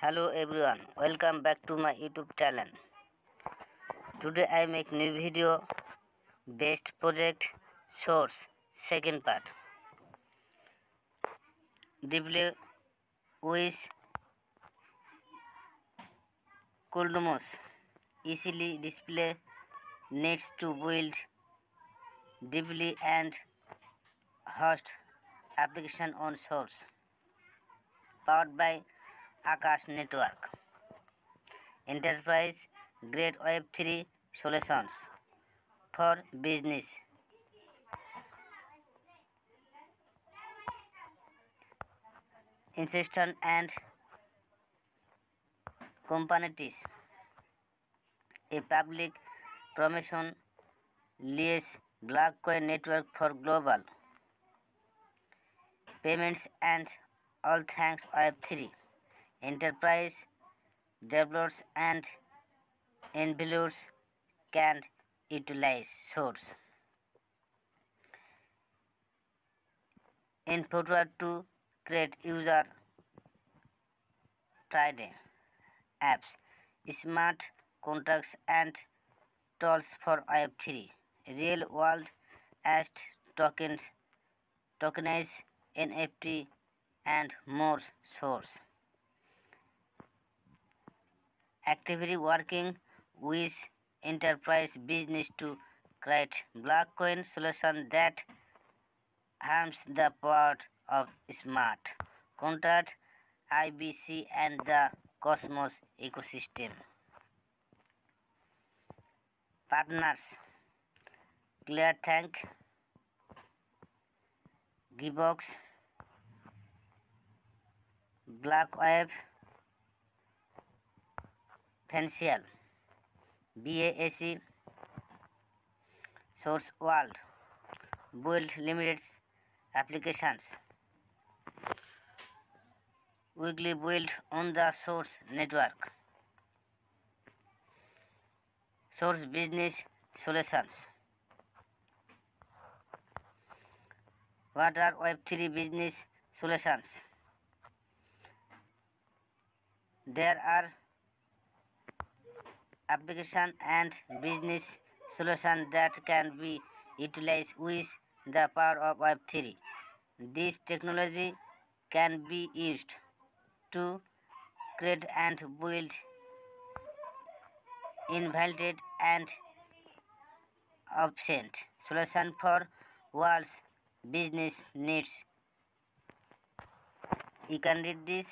Hello everyone, welcome back to my YouTube channel. Today I make new video, best project source, second part. Display with Cosmos easily display needs to build deeply and host application on source. Powered by Akash Network. Enterprise grade Web3 solutions for business. Insistent and Kubernetes, a public permission lease blockchain network for global payments and all thanks Web3. Enterprise developers and investors can utilize source. In forward to create user friendly apps, smart contracts and tools for Web3, real world asset tokens, tokenize NFT and more source. Actively working with enterprise business to create blockchain solution that harms the power of smart contract, IBC and the Cosmos ecosystem. Partners ClearThank, Gibox, BlackWave, Financial, BASE, Source World, Build Limited applications. Weekly build on the Source network. Source business solutions. What are Web3 business solutions? There are application and business solutions that can be utilized with the power of Web3. This technology can be used to create and build invalid and obsolete solution for world's business needs. You can read this.